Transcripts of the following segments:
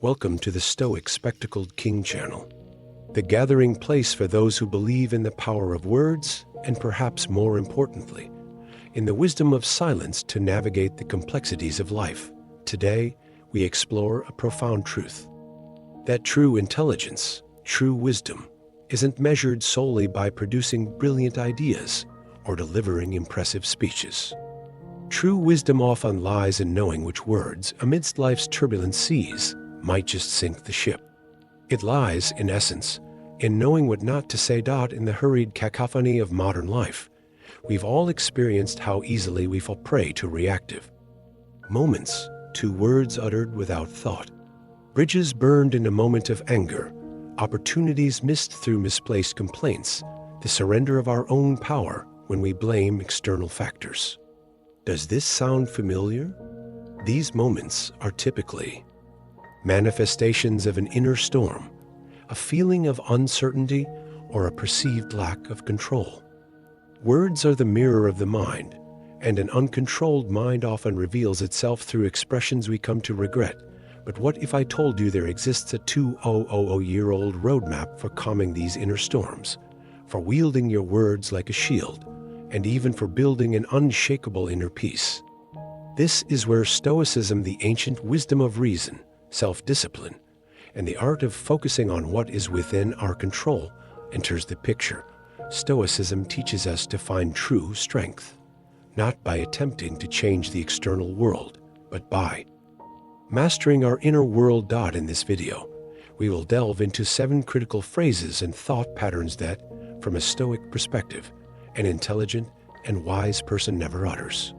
Welcome to the Stoic Spectacled King channel, the gathering place for those who believe in the power of words and, perhaps more importantly, in the wisdom of silence to navigate the complexities of life. Today, we explore a profound truth: that true intelligence, true wisdom, isn't measured solely by producing brilliant ideas or delivering impressive speeches. True wisdom often lies in knowing which words, amidst life's turbulent seas, might just sink the ship. It lies, in essence, in knowing what not to say. In the hurried cacophony of modern life, we've all experienced how easily we fall prey to reactive moments, to words uttered without thought, bridges burned in a moment of anger, opportunities missed through misplaced complaints, the surrender of our own power when we blame external factors. Does this sound familiar? These moments are typically manifestations of an inner storm, a feeling of uncertainty, or a perceived lack of control. Words are the mirror of the mind, and an uncontrolled mind often reveals itself through expressions we come to regret. But what if I told you there exists a 2000-year-old roadmap for calming these inner storms, for wielding your words like a shield, and even for building an unshakable inner peace? This is where Stoicism, the ancient wisdom of reason, self-discipline, and the art of focusing on what is within our control, enters the picture. Stoicism teaches us to find true strength, not by attempting to change the external world, but by mastering our inner world. In this video, we will delve into 7 critical phrases and thought patterns that, from a Stoic perspective, an intelligent and wise person never utters.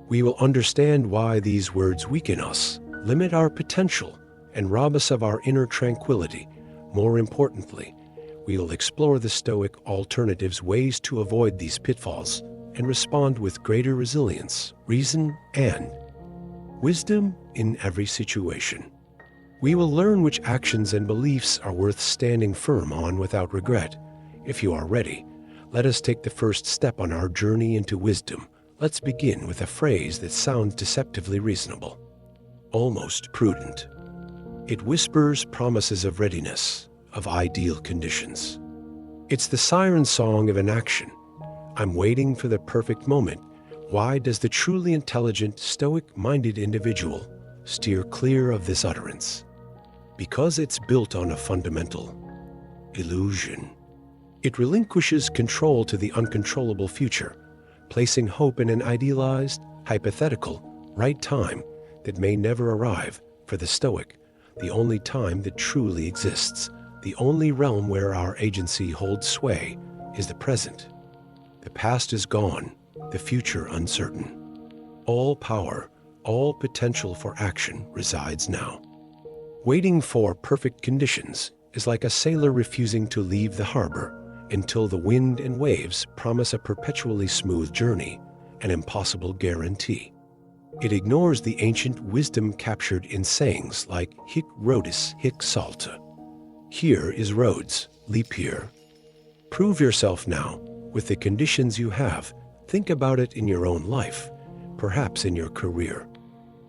We will understand why these words weaken us, limit our potential, and rob us of our inner tranquility. More importantly, we will explore the Stoic alternatives, ways to avoid these pitfalls and respond with greater resilience, reason, and wisdom in every situation. We will learn which actions and beliefs are worth standing firm on without regret. If you are ready, let us take the first step on our journey into wisdom. Let's begin with a phrase that sounds deceptively reasonable, almost prudent. It whispers promises of readiness, of ideal conditions. It's the siren song of inaction. I'm waiting for the perfect moment. Why does the truly intelligent, Stoic-minded individual steer clear of this utterance? Because it's built on a fundamental illusion. It relinquishes control to the uncontrollable future, placing hope in an idealized, hypothetical, right time that may never arrive. For the Stoic, the only time that truly exists, the only realm where our agency holds sway, is the present. The past is gone, the future uncertain. All power, all potential for action resides now. Waiting for perfect conditions is like a sailor refusing to leave the harbor until the wind and waves promise a perpetually smooth journey, an impossible guarantee. It ignores the ancient wisdom captured in sayings like hic Rhodus, hic salta. Here is Rhodes, leap here. Prove yourself now with the conditions you have. Think about it in your own life, perhaps in your career.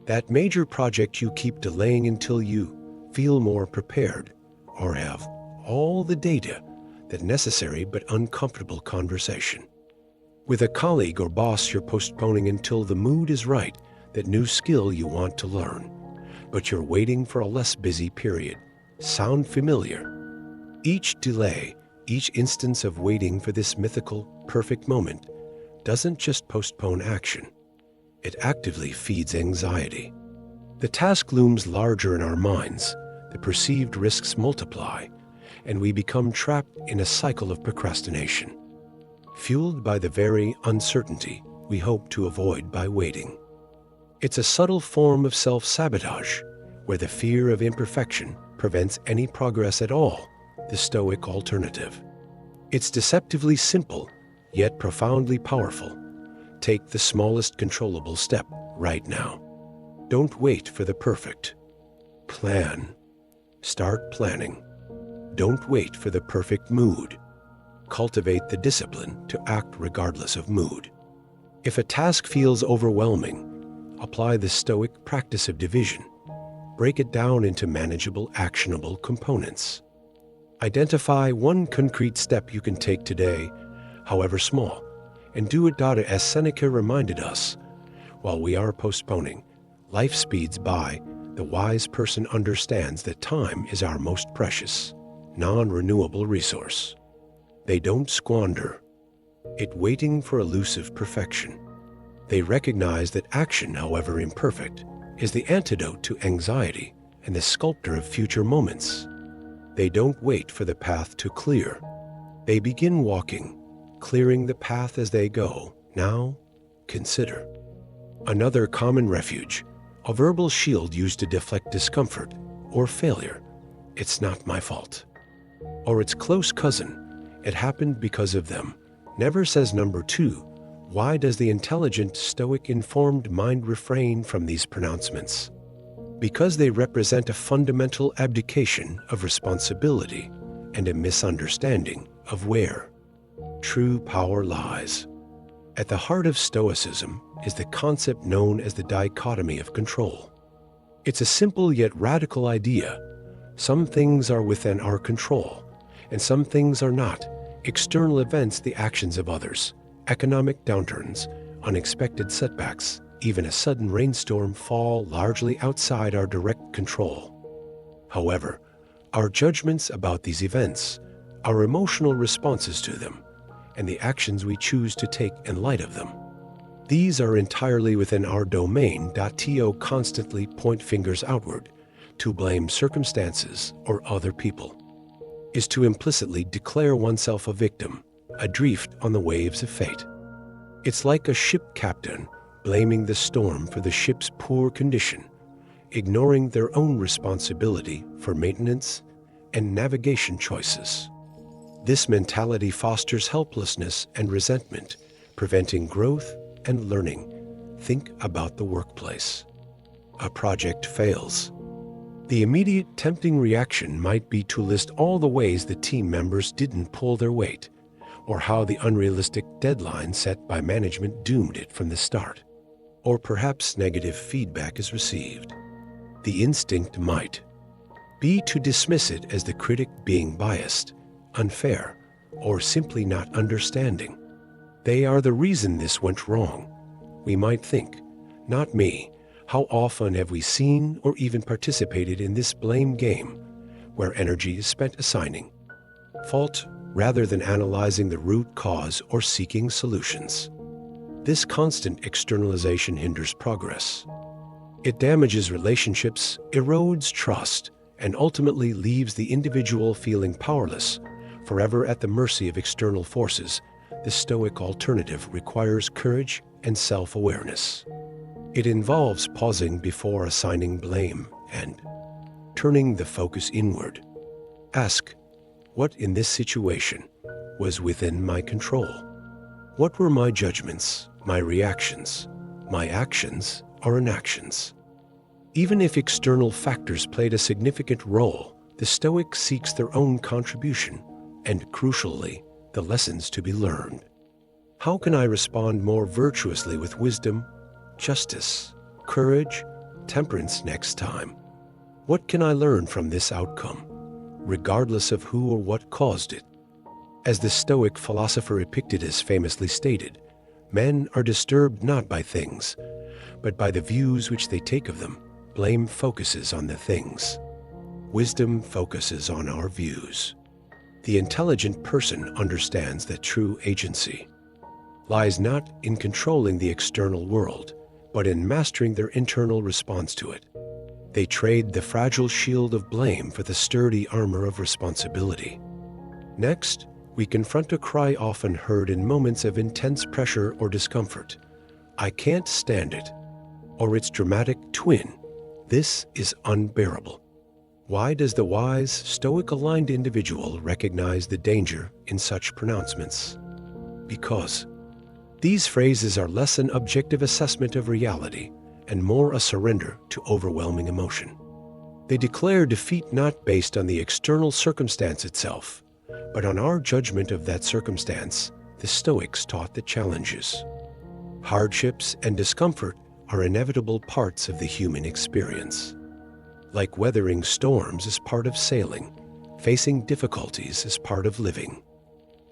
That major project you keep delaying until you feel more prepared or have all the data, that necessary but uncomfortable conversation with a colleague or boss you're postponing until the mood is right, that new skill you want to learn, but you're waiting for a less busy period. Sound familiar? Each delay, each instance of waiting for this mythical, perfect moment, doesn't just postpone action. It actively feeds anxiety. The task looms larger in our minds, the perceived risks multiply, and we become trapped in a cycle of procrastination, fueled by the very uncertainty we hope to avoid by waiting. It's a subtle form of self-sabotage, where the fear of imperfection prevents any progress at all. The Stoic alternative. It's deceptively simple, yet profoundly powerful. Take the smallest controllable step right now. Don't wait for the perfect. Plan. Start planning. Don't wait for the perfect mood. Cultivate the discipline to act regardless of mood. If a task feels overwhelming, apply the Stoic practice of division. break it down into manageable, actionable components. Identify one concrete step you can take today, however small, and do it. As Seneca reminded us, while we are postponing, life speeds by. The wise person understands that time is our most precious, non-renewable resource. They don't squander it waiting for elusive perfection. They recognize that action, however imperfect, is the antidote to anxiety and the sculptor of future moments. They don't wait for the path to clear. They begin walking, clearing the path as they go. Now, consider. Another common refuge, a verbal shield used to deflect discomfort or failure. It's not my fault. Or its close cousin, it happened because of them. Never says number two. Why does the intelligent, stoic, informed mind refrain from these pronouncements? Because they represent a fundamental abdication of responsibility and a misunderstanding of where true power lies. At the heart of Stoicism is the concept known as the dichotomy of control. It's a simple yet radical idea. Some things are within our control, and some things are not. External events, the actions of others, economic downturns, unexpected setbacks, even a sudden rainstorm fall largely outside our direct control. However, our judgments about these events, our emotional responses to them, and the actions we choose to take in light of them, these are entirely within our domain. To constantly point fingers outward, to blame circumstances or other people, is to implicitly declare oneself a victim, adrift on the waves of fate. It's like a ship captain blaming the storm for the ship's poor condition, ignoring their own responsibility for maintenance and navigation choices. This mentality fosters helplessness and resentment, preventing growth and learning. Think about the workplace. A project fails. The immediate tempting reaction might be to list all the ways the team members didn't pull their weight, or how the unrealistic deadline set by management doomed it from the start. Or perhaps negative feedback is received. The instinct might be to dismiss it as the critic being biased, unfair, or simply not understanding. They are the reason this went wrong. We might think, not me. How often have we seen or even participated in this blame game, where energy is spent assigning fault rather than analyzing the root cause or seeking solutions? This constant externalization hinders progress. It damages relationships, erodes trust, and ultimately leaves the individual feeling powerless, forever at the mercy of external forces. The Stoic alternative requires courage and self-awareness. It involves pausing before assigning blame and turning the focus inward. Ask, what in this situation was within my control? What were my judgments, my reactions, my actions or inactions? Even if external factors played a significant role, the Stoic seeks their own contribution and, crucially, the lessons to be learned. How can I respond more virtuously with wisdom, justice, courage, temperance next time? What can I learn from this outcome, regardless of who or what caused it? As the Stoic philosopher Epictetus famously stated, men are disturbed not by things, but by the views which they take of them. Blame focuses on the things. Wisdom focuses on our views. The intelligent person understands that true agency lies not in controlling the external world, but in mastering their internal response to it. They trade the fragile shield of blame for the sturdy armor of responsibility. Next, we confront a cry often heard in moments of intense pressure or discomfort. I can't stand it. Or its dramatic twin. This is unbearable. Why does the wise, Stoic-aligned individual recognize the danger in such pronouncements? Because these phrases are less an objective assessment of reality and more a surrender to overwhelming emotion. They declare defeat not based on the external circumstance itself, but on our judgment of that circumstance. The Stoics taught that challenges, hardships, and discomfort are inevitable parts of the human experience. Like weathering storms is part of sailing, facing difficulties is part of living.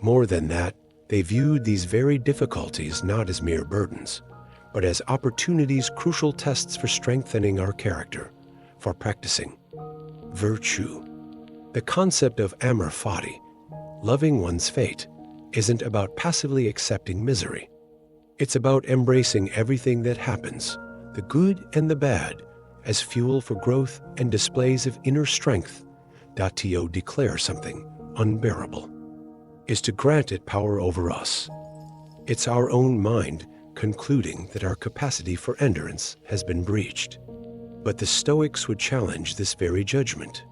More than that, they viewed these very difficulties not as mere burdens, but as opportunities, crucial tests for strengthening our character, for practicing virtue. The concept of amor fati, loving one's fate, isn't about passively accepting misery. It's about embracing everything that happens, the good and the bad, as fuel for growth and displays of inner strength. To declare something unbearable is to grant it power over us. It's our own mind concluding that our capacity for endurance has been breached. But the Stoics would challenge this very judgment.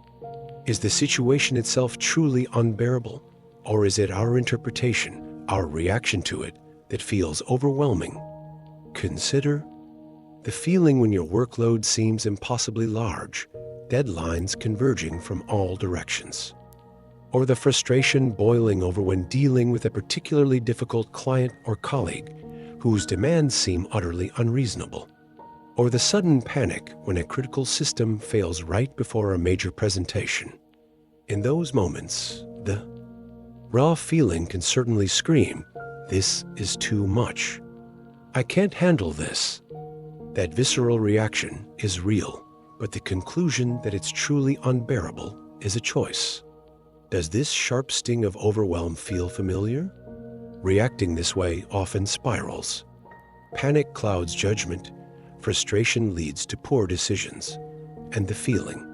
Is the situation itself truly unbearable, or is it our interpretation, our reaction to it, that feels overwhelming? Consider the feeling when your workload seems impossibly large, deadlines converging from all directions. Or the frustration boiling over when dealing with a particularly difficult client or colleague whose demands seem utterly unreasonable. Or the sudden panic when a critical system fails right before a major presentation. In those moments, the raw feeling can certainly scream, "This is too much. I can't handle this." That visceral reaction is real, but the conclusion that it's truly unbearable is a choice. Does this sharp sting of overwhelm feel familiar? Reacting this way often spirals. Panic clouds judgment, frustration leads to poor decisions, and the feeling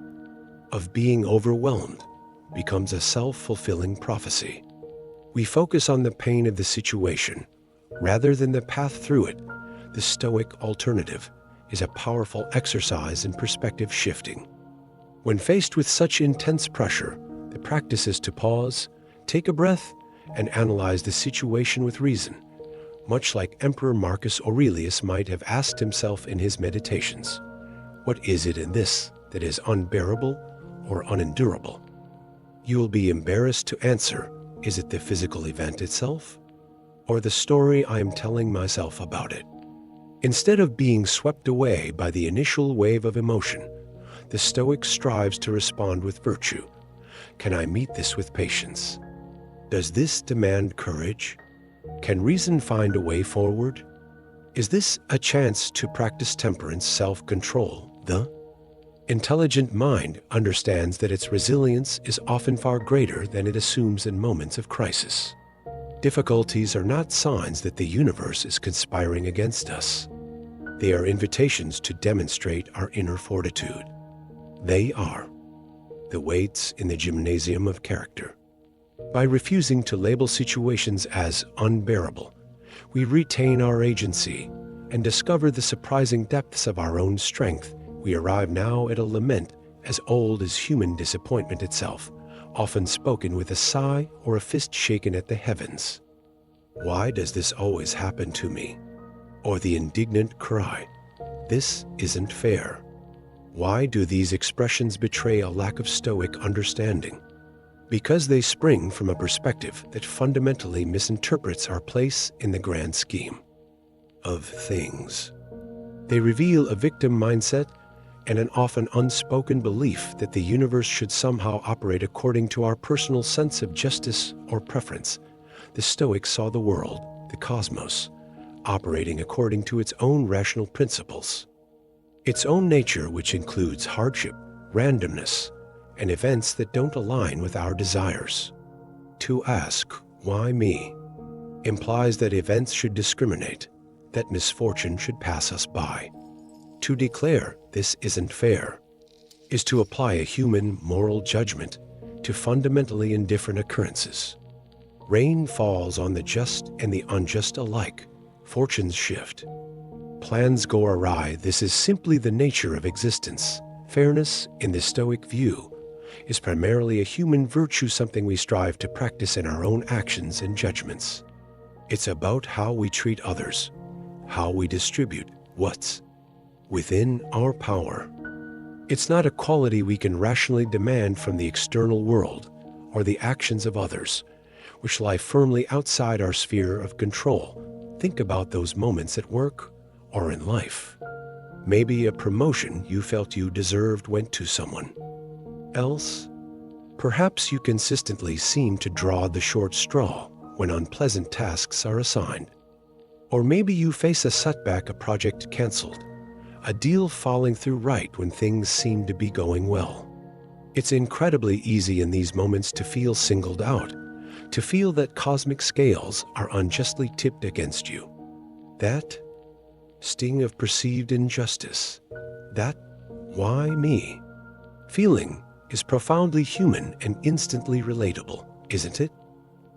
of being overwhelmed becomes a self-fulfilling prophecy. We focus on the pain of the situation rather than the path through it. The Stoic alternative is a powerful exercise in perspective shifting. When faced with such intense pressure, the practice is to pause, take a breath, and analyze the situation with reason, much like Emperor Marcus Aurelius might have asked himself in his meditations. What is it in this that is unbearable or unendurable? You will be embarrassed to answer, is it the physical event itself, or the story I am telling myself about it? Instead of being swept away by the initial wave of emotion, the Stoic strives to respond with virtue. Can I meet this with patience? Does this demand courage? Can reason find a way forward? Is this a chance to practice temperance, self-control? The intelligent mind understands that its resilience is often far greater than it assumes in moments of crisis. Difficulties are not signs that the universe is conspiring against us. They are invitations to demonstrate our inner fortitude. They are the weights in the gymnasium of character. By refusing to label situations as unbearable, we retain our agency and discover the surprising depths of our own strength. We arrive now at a lament as old as human disappointment itself, often spoken with a sigh or a fist shaken at the heavens. Why does this always happen to me? Or the indignant cry, "This isn't fair." Why do these expressions betray a lack of Stoic understanding? Because they spring from a perspective that fundamentally misinterprets our place in the grand scheme of things. They reveal a victim mindset and an often unspoken belief that the universe should somehow operate according to our personal sense of justice or preference. The Stoics saw the world, the cosmos, operating according to its own rational principles. Its own nature, which includes hardship, randomness, and events that don't align with our desires. To ask, "Why me?" implies that events should discriminate, that misfortune should pass us by. To declare, "This isn't fair," is to apply a human moral judgment to fundamentally indifferent occurrences. Rain falls on the just and the unjust alike. Fortunes shift. Plans go awry. This is simply the nature of existence. Fairness, in the Stoic view, is primarily a human virtue, something we strive to practice in our own actions and judgments. It's about how we treat others, how we distribute what's within our power. It's not a quality we can rationally demand from the external world or the actions of others, which lie firmly outside our sphere of control. Think about those moments at work or in life. Maybe a promotion you felt you deserved went to someone else. Perhaps you consistently seem to draw the short straw when unpleasant tasks are assigned. Or maybe you face a setback, a project canceled, a deal falling through right when things seem to be going well. It's incredibly easy in these moments to feel singled out, to feel that cosmic scales are unjustly tipped against you. That sting of perceived injustice, that "why me?" feeling is profoundly human and instantly relatable, isn't it?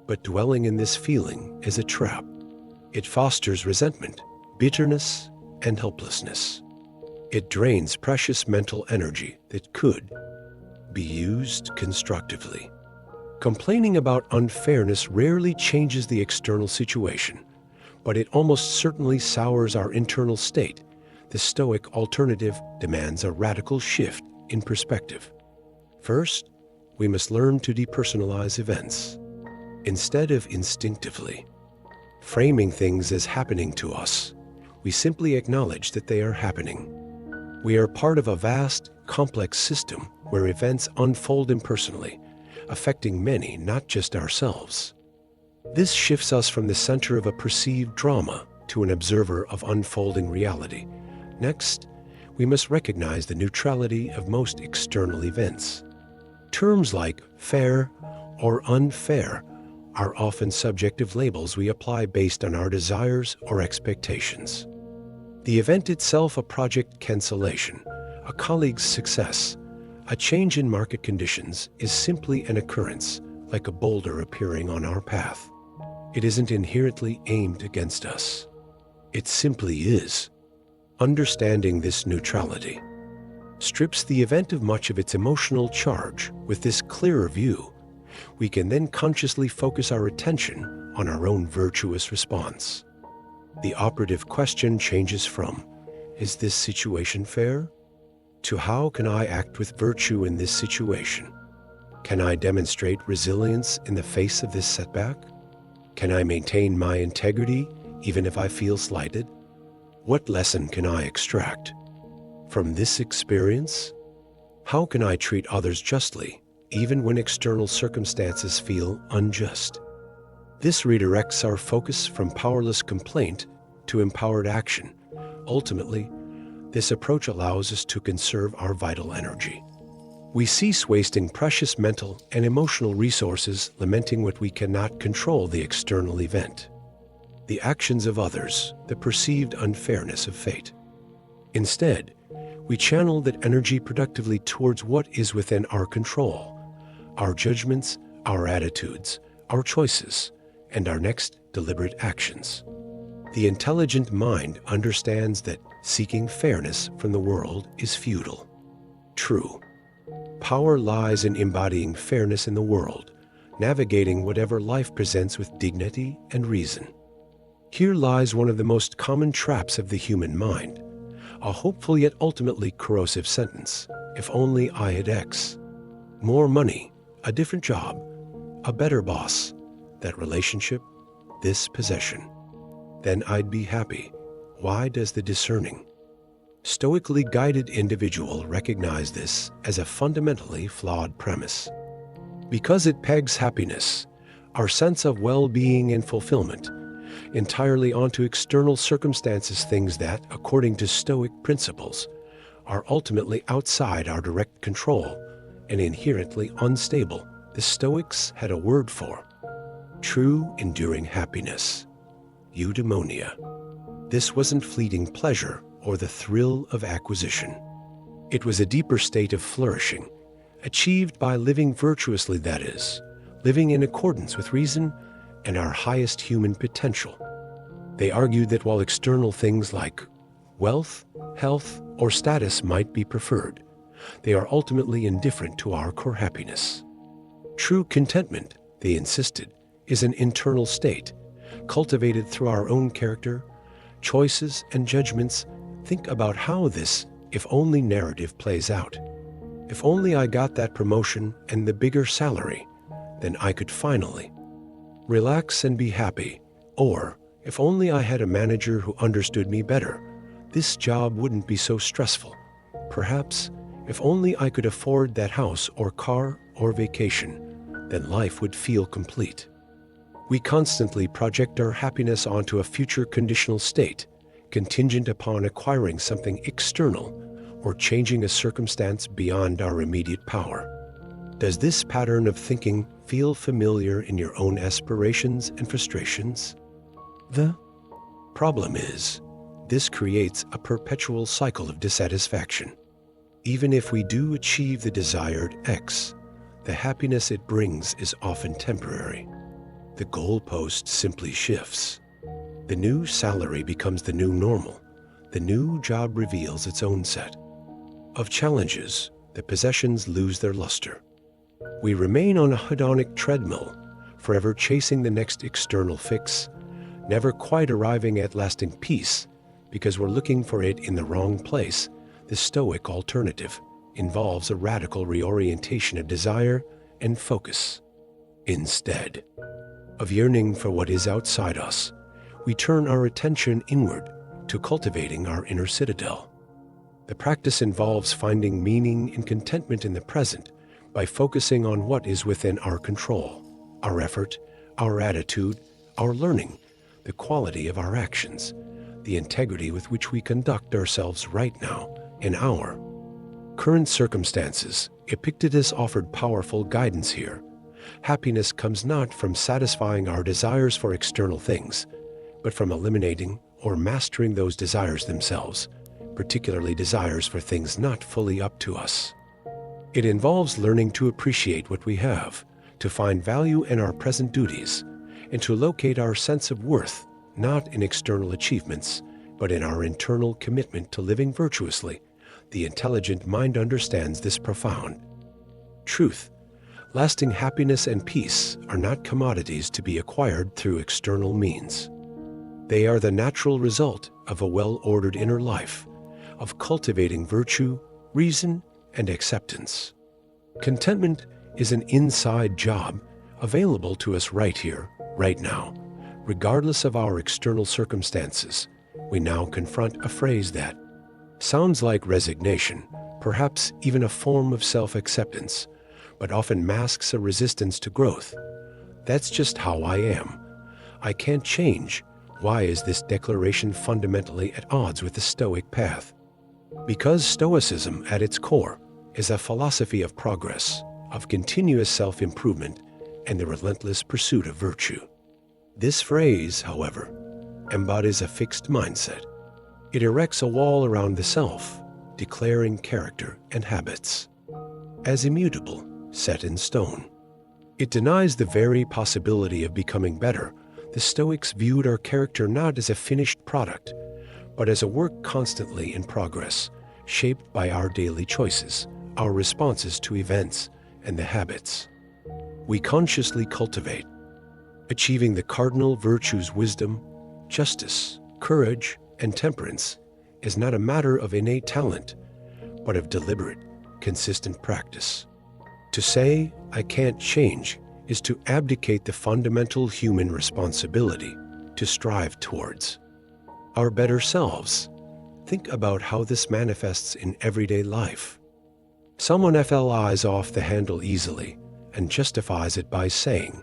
But dwelling in this feeling is a trap. It fosters resentment, bitterness, and helplessness. It drains precious mental energy that could be used constructively. Complaining about unfairness rarely changes the external situation, but it almost certainly sours our internal state. The Stoic alternative demands a radical shift in perspective. First, we must learn to depersonalize events. Instead of instinctively framing things as happening to us, we simply acknowledge that they are happening. We are part of a vast, complex system where events unfold impersonally, affecting many, not just ourselves. This shifts us from the center of a perceived drama to an observer of unfolding reality. Next, we must recognize the neutrality of most external events. Terms like fair or unfair are often subjective labels we apply based on our desires or expectations. The event itself, a project cancellation, a colleague's success, a change in market conditions, is simply an occurrence, like a boulder appearing on our path. It isn't inherently aimed against us. It simply is. Understanding this neutrality strips the event of much of its emotional charge. With this clearer view, we can then consciously focus our attention on our own virtuous response. The operative question changes from, "Is this situation fair?" to "How can I act with virtue in this situation? Can I demonstrate resilience in the face of this setback? Can I maintain my integrity even if I feel slighted? What lesson can I extract from this experience? How can I treat others justly even when external circumstances feel unjust?" This redirects our focus from powerless complaint to empowered action. Ultimately, this approach allows us to conserve our vital energy. We cease wasting precious mental and emotional resources lamenting what we cannot control, the external event, the actions of others, the perceived unfairness of fate. Instead, we channel that energy productively towards what is within our control: our judgments, our attitudes, our choices, and our next deliberate actions. The intelligent mind understands that seeking fairness from the world is futile. True power lies in embodying fairness in the world, navigating whatever life presents with dignity and reason. Here lies one of the most common traps of the human mind, a hopeful yet ultimately corrosive sentence: "If only I had X, more money, a different job, a better boss, that relationship, this possession, then I'd be happy." Why does the discerning, stoically guided individual recognize this as a fundamentally flawed premise? Because it pegs happiness, our sense of well-being and fulfillment, entirely onto external circumstances, things that, according to Stoic principles, are ultimately outside our direct control and inherently unstable. The Stoics had a word for true, enduring happiness: eudaimonia. This wasn't fleeting pleasure or the thrill of acquisition. It was a deeper state of flourishing, achieved by living virtuously, that is, living in accordance with reason and our highest human potential. They argued that while external things like wealth, health, or status might be preferred, they are ultimately indifferent to our core happiness. True contentment, they insisted, is an internal state, cultivated through our own character, choices, and judgments. Think about how this "if only" narrative plays out. If only I got that promotion and the bigger salary, then I could finally relax and be happy. Or, if only I had a manager who understood me better, this job wouldn't be so stressful. Perhaps, if only I could afford that house or car or vacation, then life would feel complete. We constantly project our happiness onto a future conditional state, contingent upon acquiring something external or changing a circumstance beyond our immediate power. Does this pattern of thinking feel familiar in your own aspirations and frustrations? The problem is, this creates a perpetual cycle of dissatisfaction. Even if we do achieve the desired X, the happiness it brings is often temporary. The goalpost simply shifts. The new salary becomes the new normal. The new job reveals its own set of challenges. The possessions lose their luster. We remain on a hedonic treadmill, forever chasing the next external fix, never quite arriving at lasting peace because we're looking for it in the wrong place. The Stoic alternative involves a radical reorientation of desire and focus. Instead of yearning for what is outside us, we turn our attention inward to cultivating our inner citadel. The practice involves finding meaning and contentment in the present by focusing on what is within our control, our effort, our attitude, our learning, the quality of our actions, the integrity with which we conduct ourselves right now in our current circumstances. Epictetus offered powerful guidance here. Happiness comes not from satisfying our desires for external things, but from eliminating or mastering those desires themselves, particularly desires for things not fully up to us. It involves learning to appreciate what we have, to find value in our present duties, and to locate our sense of worth not in external achievements, but in our internal commitment to living virtuously. The intelligent mind understands this profound truth. Lasting happiness and peace are not commodities to be acquired through external means. They are the natural result of a well-ordered inner life, of cultivating virtue, reason, and acceptance. Contentment is an inside job available to us right here, right now. Regardless of our external circumstances, we now confront a phrase that sounds like resignation, perhaps even a form of self-acceptance, but often masks a resistance to growth. That's just how I am. I can't change. Why is this declaration fundamentally at odds with the Stoic path? Because Stoicism, at its core, is a philosophy of progress, of continuous self-improvement, and the relentless pursuit of virtue. This phrase, however, embodies a fixed mindset. It erects a wall around the self, declaring character and habits as immutable, set in stone. It denies the very possibility of becoming better. The Stoics viewed our character not as a finished product, but as a work constantly in progress, shaped by our daily choices, our responses to events, and the habits we consciously cultivate. Achieving the cardinal virtues wisdom, justice, courage, and temperance is not a matter of innate talent, but of deliberate, consistent practice. To say, "I can't change," is to abdicate the fundamental human responsibility to strive towards our better selves. Think about how this manifests in everyday life. Someone flies off the handle easily and justifies it by saying,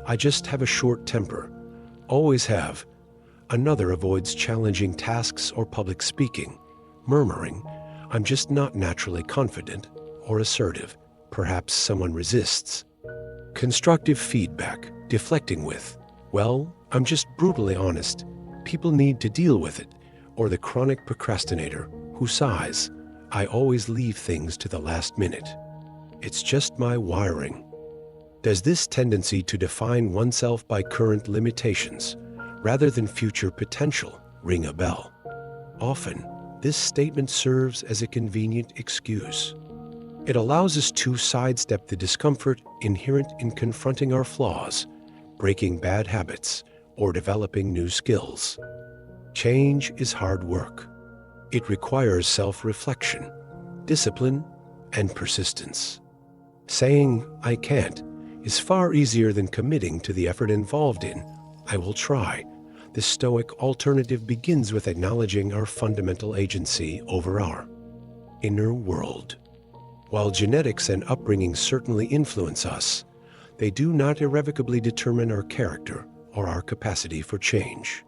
"I just have a short temper, always have." Another avoids challenging tasks or public speaking, murmuring, "I'm just not naturally confident or assertive." Perhaps someone resists constructive feedback, deflecting with, "Well, I'm just brutally honest. People need to deal with it." Or the chronic procrastinator who sighs, "I always leave things to the last minute. It's just my wiring." Does this tendency to define oneself by current limitations rather than future potential ring a bell? Often, this statement serves as a convenient excuse. It allows us to sidestep the discomfort inherent in confronting our flaws, breaking bad habits, or developing new skills. Change is hard work. It requires self-reflection, discipline, and persistence. Saying, "I can't," is far easier than committing to the effort involved in, "I will try." The Stoic alternative begins with acknowledging our fundamental agency over our inner world. While genetics and upbringing certainly influence us, they do not irrevocably determine our character or our capacity for change.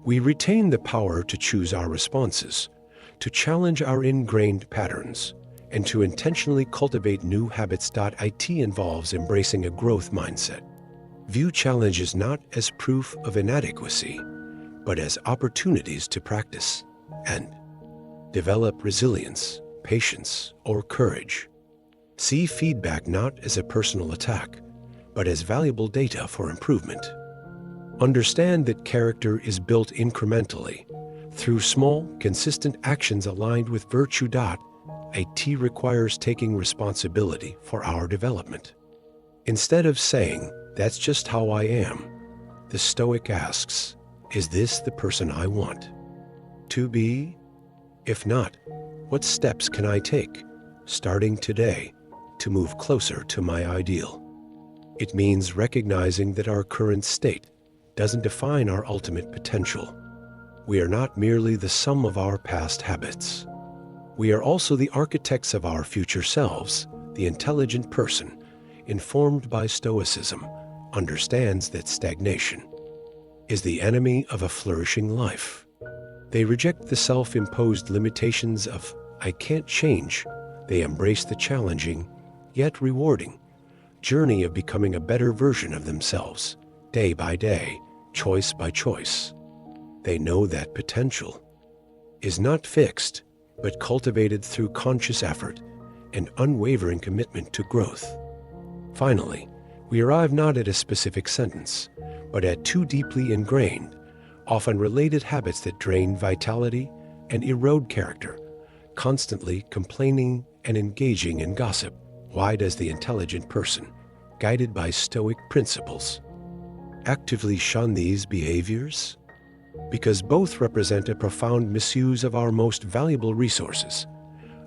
We retain the power to choose our responses, to challenge our ingrained patterns, and to intentionally cultivate new habits. It involves embracing a growth mindset. View challenges not as proof of inadequacy, but as opportunities to practice and develop resilience, patience, or courage. See feedback not as a personal attack, but as valuable data for improvement. Understand that character is built incrementally, through small, consistent actions aligned with virtue. It requires taking responsibility for our development. Instead of saying, "That's just how I am," the Stoic asks, "Is this the person I want to be? If not, what steps can I take, starting today, to move closer to my ideal?" It means recognizing that our current state doesn't define our ultimate potential. We are not merely the sum of our past habits. We are also the architects of our future selves. The intelligent person, informed by Stoicism, understands that stagnation is the enemy of a flourishing life. They reject the self-imposed limitations of "I can't change." They embrace the challenging, yet rewarding, journey of becoming a better version of themselves, day by day, choice by choice. They know that potential is not fixed, but cultivated through conscious effort and unwavering commitment to growth. Finally, we arrive not at a specific sentence, but at two deeply ingrained, often related habits that drain vitality and erode character, constantly complaining and engaging in gossip. Why does the intelligent person, guided by Stoic principles, actively shun these behaviors? Because both represent a profound misuse of our most valuable resources,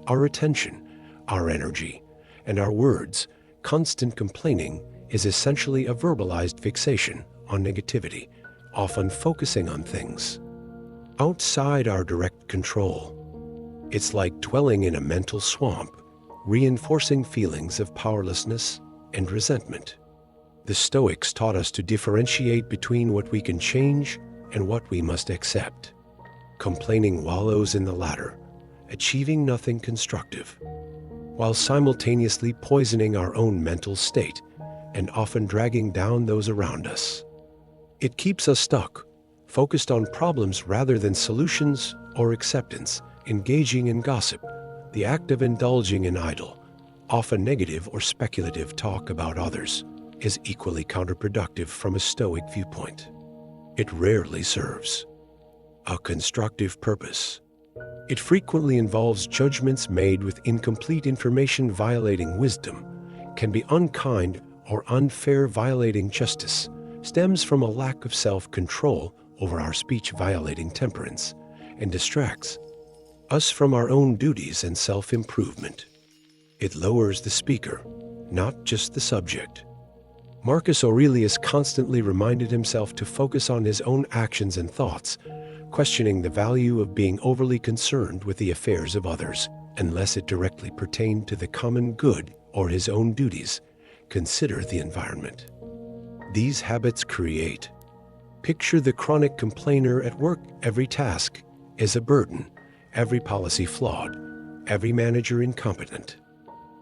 our attention, our energy, and our words. Constant complaining is essentially a verbalized fixation on negativity, often focusing on things outside our direct control. It's like dwelling in a mental swamp, reinforcing feelings of powerlessness and resentment. The Stoics taught us to differentiate between what we can change and what we must accept. Complaining wallows in the latter, achieving nothing constructive, while simultaneously poisoning our own mental state and often dragging down those around us. It keeps us stuck, focused on problems rather than solutions or acceptance. Engaging in gossip, the act of indulging in idle, often negative or speculative talk about others, is equally counterproductive from a Stoic viewpoint. It rarely serves a constructive purpose. It frequently involves judgments made with incomplete information. Violating wisdom can be unkind or unfair. Violating justice stems from a lack of self-control over our speech. Violating temperance and distracts us from our own duties and self-improvement. It lowers the speaker, not just the subject. Marcus Aurelius constantly reminded himself to focus on his own actions and thoughts, questioning the value of being overly concerned with the affairs of others, unless it directly pertained to the common good or his own duties. Consider the environment these habits create. Picture the chronic complainer at work. Every task is a burden, every policy flawed, every manager incompetent.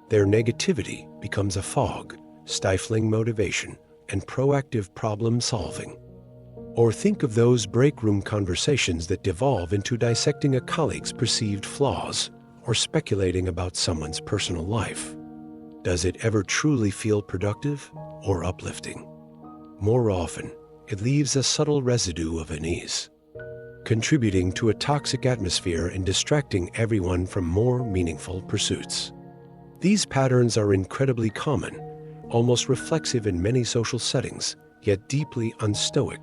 Their negativity becomes a fog, stifling motivation and proactive problem solving. Or think of those break room conversations that devolve into dissecting a colleague's perceived flaws or speculating about someone's personal life. Does it ever truly feel productive or uplifting? More often, it leaves a subtle residue of unease, contributing to a toxic atmosphere and distracting everyone from more meaningful pursuits. These patterns are incredibly common, almost reflexive in many social settings, yet deeply unstoic.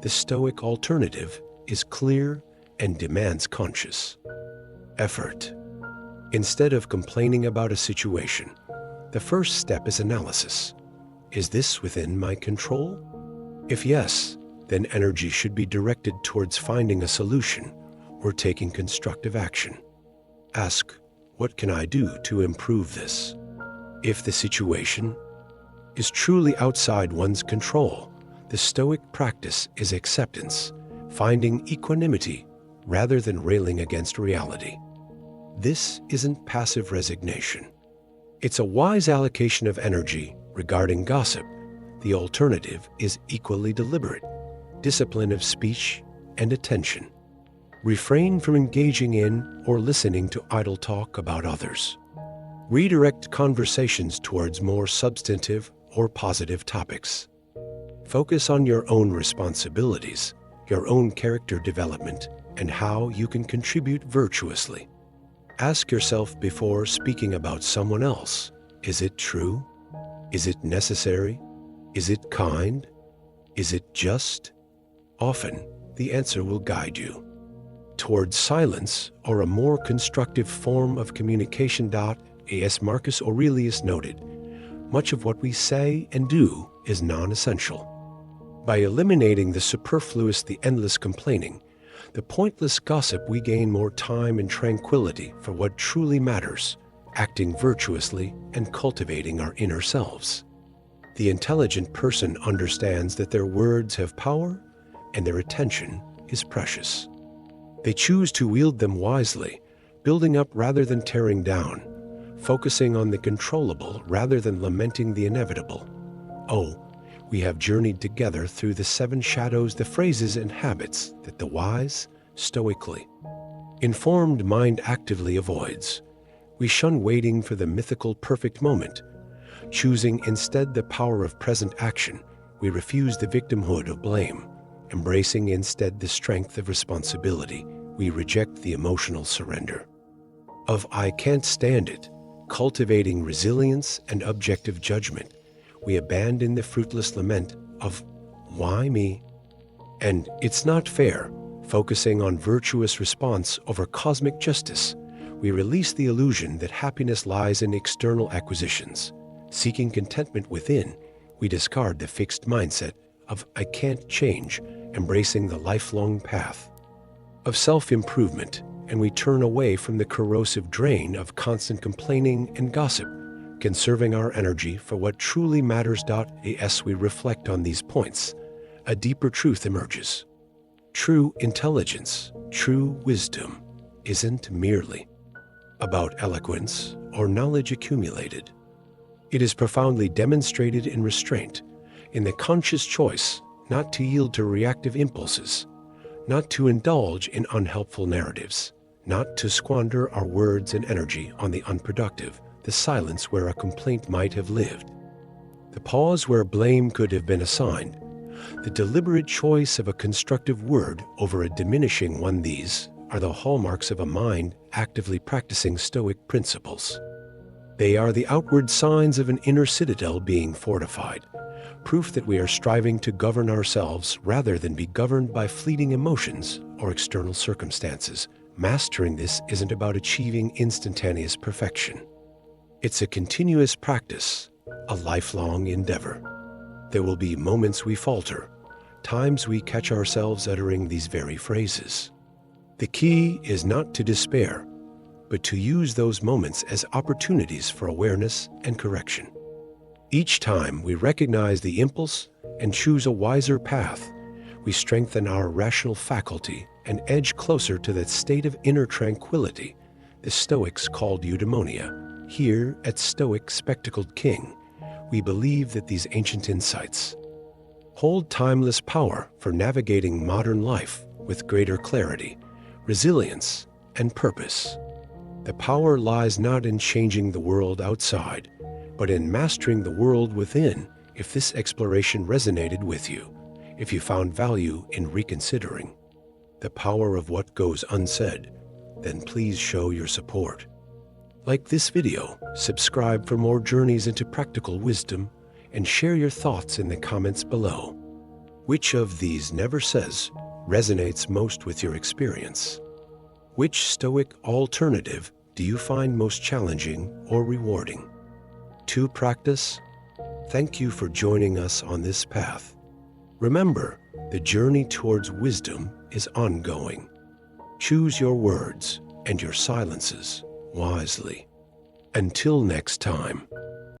The Stoic alternative is clear and demands conscious effort. Instead of complaining about a situation, the first step is analysis. Is this within my control? If yes, then energy should be directed towards finding a solution or taking constructive action. Ask, what can I do to improve this? If the situation is truly outside one's control, the Stoic practice is acceptance, finding equanimity rather than railing against reality. This isn't passive resignation. It's a wise allocation of energy. Regarding gossip, the alternative is equally deliberate, discipline of speech and attention. Refrain from engaging in or listening to idle talk about others. Redirect conversations towards more substantive or positive topics. Focus on your own responsibilities, your own character development, and how you can contribute virtuously. Ask yourself before speaking about someone else, is it true? Is it necessary? Is it kind? Is it just? Often, the answer will guide you towards silence or a more constructive form of communication. As Marcus Aurelius noted, much of what we say and do is non-essential. By eliminating the superfluous, the endless complaining, the pointless gossip, we gain more time and tranquility for what truly matters, acting virtuously and cultivating our inner selves. The intelligent person understands that their words have power and their attention is precious. They choose to wield them wisely, building up rather than tearing down, focusing on the controllable rather than lamenting the inevitable. Oh, we have journeyed together through the 7 shadows, the phrases and habits that the wise, stoically informed mind actively avoids. We shun waiting for the mythical perfect moment. Choosing instead the power of present action, we refuse the victimhood of blame. Embracing instead the strength of responsibility, we reject the emotional surrender of "I can't stand it." Cultivating resilience and objective judgment, we abandon the fruitless lament of "why me?" and "it's not fair." Focusing on virtuous response over cosmic justice, we release the illusion that happiness lies in external acquisitions. Seeking contentment within, we discard the fixed mindset of "I can't change," embracing the lifelong path of self-improvement, and we turn away from the corrosive drain of constant complaining and gossip, conserving our energy for what truly matters. As we reflect on these points, a deeper truth emerges. True intelligence, true wisdom, isn't merely about eloquence or knowledge accumulated. It is profoundly demonstrated in restraint, in the conscious choice not to yield to reactive impulses, not to indulge in unhelpful narratives, not to squander our words and energy on the unproductive, the silence where a complaint might have lived, the pause where blame could have been assigned, the deliberate choice of a constructive word over a diminishing one. These are the hallmarks of a mind actively practicing Stoic principles. They are the outward signs of an inner citadel being fortified, proof that we are striving to govern ourselves rather than be governed by fleeting emotions or external circumstances. Mastering this isn't about achieving instantaneous perfection. It's a continuous practice, a lifelong endeavor. There will be moments we falter, times we catch ourselves uttering these very phrases. The key is not to despair, but to use those moments as opportunities for awareness and correction. Each time we recognize the impulse and choose a wiser path, we strengthen our rational faculty and edge closer to that state of inner tranquility the Stoics called eudaimonia. Here at Stoic Spectacled King, we believe that these ancient insights hold timeless power for navigating modern life with greater clarity, resilience, and purpose. The power lies not in changing the world outside, but in mastering the world within. If this exploration resonated with you, if you found value in reconsidering the power of what goes unsaid, then please show your support. Like this video, subscribe for more journeys into practical wisdom, and share your thoughts in the comments below. Which of these never says resonates most with your experience? Which Stoic alternative do you find most challenging or rewarding? To practice, thank you for joining us on this path. Remember, the journey towards wisdom is ongoing. Choose your words and your silences wisely. Until next time.